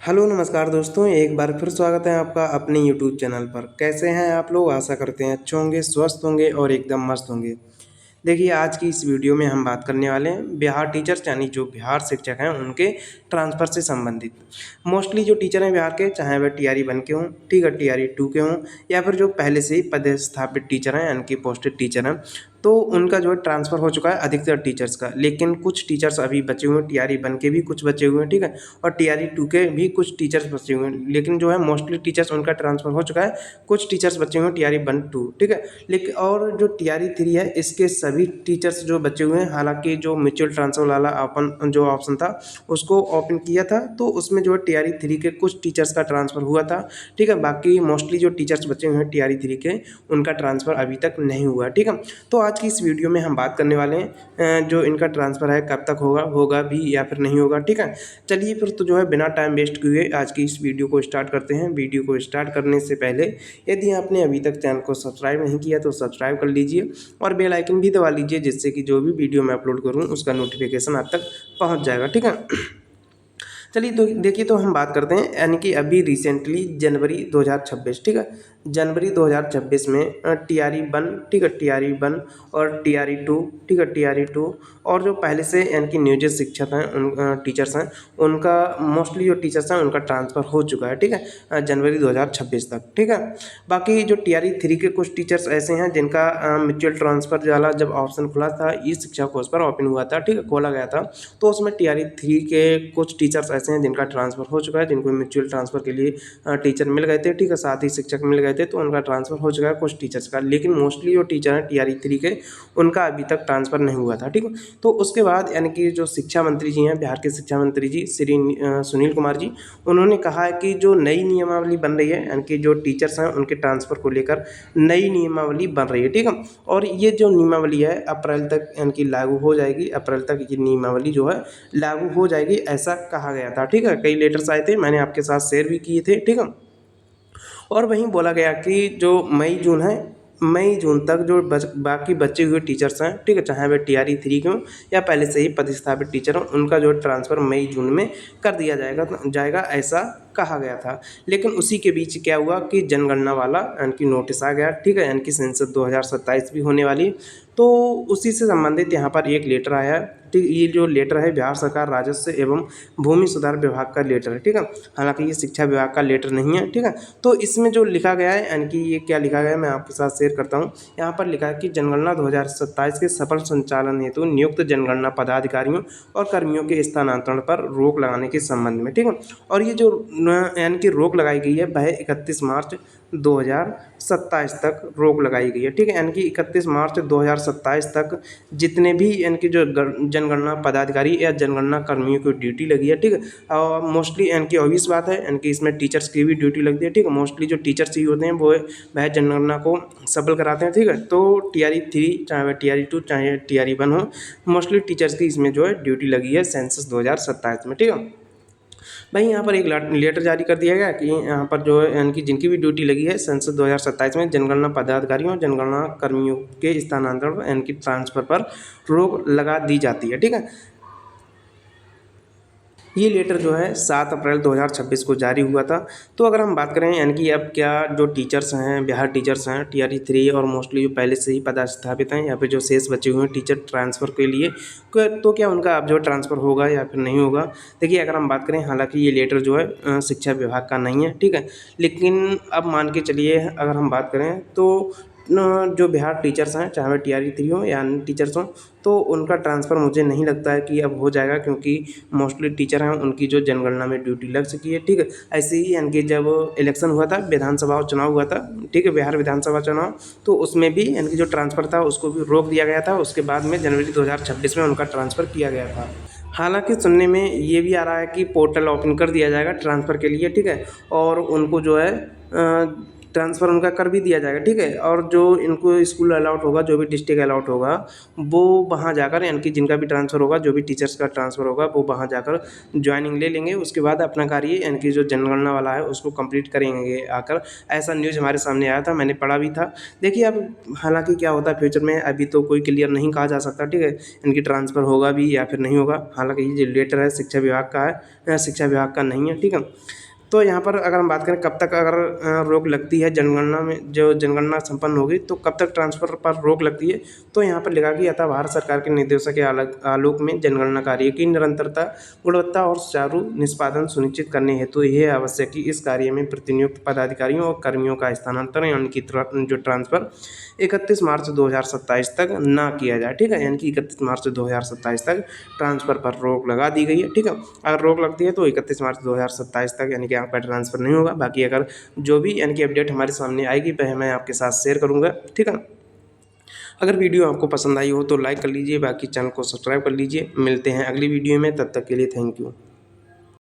Hello नमस्कार दोस्तों, एक बार फिर स्वागत है आपका अपने यूट्यूब चैनल पर। कैसे हैं आप लोग? आशा करते हैं अच्छे होंगे, स्वस्थ होंगे और एकदम मस्त होंगे। देखिए, आज की इस वीडियो में हम बात करने वाले हैं बिहार टीचर्स यानी जो बिहार शिक्षक हैं उनके ट्रांसफ़र से संबंधित। मोस्टली जो टीचर हैं बिहार के, चाहे वह टीआरई 1 के हों, ठीक है, टीआरई 2 के हों, या फिर जो पहले से ही पदस्थापित टीचर हैं यानी कि पोस्टेड टीचर हैं, तो उनका जो है ट्रांसफ़र हो चुका है अधिकतर टीचर्स का। लेकिन कुछ टीचर्स अभी बचे हुए हैं, टीआरई 1 के भी कुछ बचे हुए हैं, ठीक है, और टीआरई 2 के भी कुछ टीचर्स बचे हुए हैं। लेकिन जो है मोस्टली टीचर्स उनका ट्रांसफ़र हो चुका है, कुछ टीचर्स बचे हुए हैं टीआरई 1, 2, ठीक है। लेकिन और जो टीआरई 3 है, इसके सभी टीचर्स जो बचे हुए हैं, हालांकि जो म्यूचुअल ट्रांसफ़र वाला ऑप्शन था उसको ओपन किया था, तो उसमें जो है टीआरई 3 के कुछ टीचर्स का ट्रांसफ़र हुआ था, ठीक है। बाकी मोस्टली जो टीचर्स बचे हुए हैं टीआरई 3 के, उनका ट्रांसफ़र अभी तक नहीं हुआ, ठीक है। तो आज की इस वीडियो में हम बात करने वाले हैं जो इनका ट्रांसफ़र है कब तक होगा, होगा भी या फिर नहीं होगा, ठीक है। चलिए फिर तो जो है बिना टाइम वेस्ट किए आज की इस वीडियो को स्टार्ट करते हैं। वीडियो को स्टार्ट करने से पहले यदि आपने अभी तक चैनल को सब्सक्राइब नहीं किया तो सब्सक्राइब कर लीजिए और बेल आइकन भी दबा लीजिए, जिससे कि जो भी वीडियो मैं अपलोड करूं उसका नोटिफिकेशन आप तक पहुंच जाएगा, ठीक है। चलिए तो देखिए, तो हम बात करते हैं यानी कि अभी रिसेंटली जनवरी 2026, ठीक है, जनवरी 2026 में टीआरई 1, ठीक है, टीआरई 1 और टीआरई 2, ठीक है, टीआरई 2 और जो पहले से यानी कि नियोजित शिक्षक हैं उन टीचर्स हैं, उनका मोस्टली जो टीचर्स हैं उनका ट्रांसफ़र हो चुका है, ठीक है, जनवरी 2026 तक, ठीक है। बाकी जो टीआरई 3 के कुछ टीचर्स ऐसे हैं जिनका म्यूचुअल ट्रांसफ़र वाला जब ऑप्शन खुला था, ई शिक्षा कोर्स पर ओपन हुआ था, ठीक है, खोला गया था, तो उसमें टीआरई 3 के कुछ टीचर्स ऐसे हैं जिनका ट्रांसफ़र हो चुका है, जिनको म्यूचुअल ट्रांसफ़र के लिए टीचर मिल गए थे, ठीक है, साथ ही शिक्षक मिल गए थे, तो उनका ट्रांसफ़र हो चुका है कुछ टीचर्स का। लेकिन मोस्टली जो टीचर हैं टीआरई 3 के, उनका अभी तक ट्रांसफ़र नहीं हुआ था, ठीक है। तो उसके बाद यानी कि जो शिक्षा मंत्री जी हैं, बिहार के शिक्षा मंत्री जी श्री सुनील कुमार जी, उन्होंने कहा है कि जो नई नियमावली बन रही है यानी कि जो टीचर्स हैं उनके ट्रांसफ़र को लेकर नई नियमावली बन रही है, ठीक है। और ये जो नियमावली है अप्रैल तक यानी कि लागू हो जाएगी, अप्रैल तक ये नियमावली जो है लागू हो जाएगी, ऐसा कहा गया था, ठीक है। कई लेटर्स आए थे, मैंने आपके साथ शेयर भी किए थे, ठीक है। और वहीं बोला गया कि जो मई जून है, मई जून तक जो बाकी बचे हुए टीचर्स हैं, ठीक है, चाहे वे टीआरई 3 के हों या पहले से ही पदस्थापित टीचर हों, उनका जो ट्रांसफ़र मई जून में कर दिया जाएगा ऐसा कहा गया था। लेकिन उसी के बीच क्या हुआ कि जनगणना वाला यानी कि नोटिस आ गया, ठीक है, यानी कि सेंसस 2027 भी होने वाली, तो उसी से संबंधित यहाँ पर एक लेटर आया है, ठीक। ये जो लेटर है बिहार सरकार राजस्व एवं भूमि सुधार विभाग का लेटर है, ठीक है, हालांकि ये शिक्षा विभाग का लेटर नहीं है, ठीक है। तो इसमें जो लिखा गया है यानी कि ये क्या लिखा गया है मैं आपके साथ शेयर करता हूँ। यहाँ पर लिखा है कि जनगणना 2027 के सफल संचालन हेतु नियुक्त जनगणना पदाधिकारियों और कर्मियों के स्थानांतरण पर रोक लगाने के संबंध में, ठीक है। और ये जो यानी कि रोक लगाई गई है वह 31 मार्च 2027 तक रोक लगाई गई है, ठीक है, यानी कि 31 मार्च 2027 तक जितने भी यानी कि जो जनगणना पदाधिकारी या जनगणना कर्मियों की ड्यूटी लगी है, ठीक है, और मोस्टली यानी कि ऑब्वियस बात है यानी कि इसमें टीचर्स की भी ड्यूटी लगती है, ठीक है। मोस्टली जो टीचर्स ही होते हैं वो वह जनगणना को सफल कराते हैं, ठीक है। तो टीआरई 3 चाहे वह टीआरई 2 चाहे टीआरई 1 हो, मोस्टली टीचर्स की इसमें जो है ड्यूटी लगी है सेंसस 2027 में, ठीक है। भाई यहाँ पर एक लेटर जारी कर दिया गया कि यहाँ पर जो है यानी कि जिनकी भी ड्यूटी लगी है सेंसस 2027 में जनगणना पदाधिकारियों और जनगणना कर्मियों के स्थानांतरण यानी कि ट्रांसफ़र पर रोक लगा दी जाती है, ठीक है। ये लेटर जो है 7 अप्रैल 2026 को जारी हुआ था। तो अगर हम बात करें यानी कि अब क्या जो टीचर्स हैं, बिहार टीचर्स हैं टीआरई 3 और मोस्टली जो पहले से ही पदस्थापित हैं या फिर जो शेष बचे हुए हैं टीचर ट्रांसफ़र के लिए, तो क्या उनका अब जो ट्रांसफ़र होगा या फिर नहीं होगा? देखिए, अगर हम बात करें, हालाँकि ये लेटर जो है शिक्षा विभाग का नहीं है, ठीक है। लेकिन अब मान के चलिए अगर हम बात करें तो जो बिहार टीचर्स हैं, चाहे वह टीआरई 3 हो या अन्य टीचर्स हों, तो उनका ट्रांसफ़र मुझे नहीं लगता है कि अब हो जाएगा, क्योंकि मोस्टली टीचर हैं उनकी जो जनगणना में ड्यूटी लग चुकी है, ठीक है। ऐसे ही यानी कि जब इलेक्शन हुआ था, विधानसभा चुनाव हुआ था, ठीक है, बिहार विधानसभा चुनाव, तो उसमें भी यानी कि जो ट्रांसफ़र था उसको भी रोक दिया गया था। उसके बाद में जनवरी 2026 में उनका ट्रांसफ़र किया गया था। हालाँकि सुनने में ये भी आ रहा है कि पोर्टल ओपन कर दिया जाएगा ट्रांसफ़र के लिए, ठीक है, और उनको जो है ट्रांसफ़र उनका कर भी दिया जाएगा, ठीक है। और जो इनको स्कूल अलॉट होगा, जो भी डिस्ट्रिक्ट अलॉट होगा, वो वहाँ जाकर यानी कि जिनका भी ट्रांसफ़र होगा, जो भी टीचर्स का ट्रांसफ़र होगा, वो वहाँ जाकर जॉइनिंग ले लेंगे। उसके बाद अपना कार्य यानी कि जो जनगणना वाला है उसको कंप्लीट करेंगे आकर। ऐसा न्यूज़ हमारे सामने आया था, मैंने पढ़ा भी था। देखिए अब हालाँकि क्या होता है फ्यूचर में, अभी तो कोई क्लियर नहीं कहा जा सकता, ठीक है। इनकी ट्रांसफ़र होगा भी या फिर नहीं होगा। हालाँकि ये जो लेटर है शिक्षा विभाग का है, शिक्षा विभाग का नहीं है, ठीक है। तो यहाँ पर अगर हम बात करें कब तक अगर रोक लगती है जनगणना में, जो जनगणना संपन्न होगी तो कब तक ट्रांसफ़र पर रोक लगती है, तो यहाँ पर लिखा कि यथा भारत सरकार के निर्देशों के आलोक में जनगणना कार्य की निरंतरता, गुणवत्ता और सुचारू निष्पादन सुनिश्चित करने हेतु यह आवश्यक कि इस कार्य में प्रतिनियुक्त पदाधिकारियों और कर्मियों का स्थानांतरण यानी कि जो ट्रांसफ़र 31 मार्च 2027 तक ना किया जाए, ठीक है। यानी कि 31 मार्च 2027 तक ट्रांसफ़र पर रोक लगा दी गई है, ठीक है। अगर रोक लगती है तो 31 मार्च 2027 तक यानी कि आपका ट्रांसफ़र नहीं होगा। बाकी अगर जो भी यानी कि अपडेट हमारे सामने आएगी वह मैं आपके साथ शेयर करूँगा, ठीक है। अगर वीडियो आपको पसंद आई हो तो लाइक कर लीजिए, बाकी चैनल को सब्सक्राइब कर लीजिए। मिलते हैं अगली वीडियो में, तब तक के लिए थैंक यू।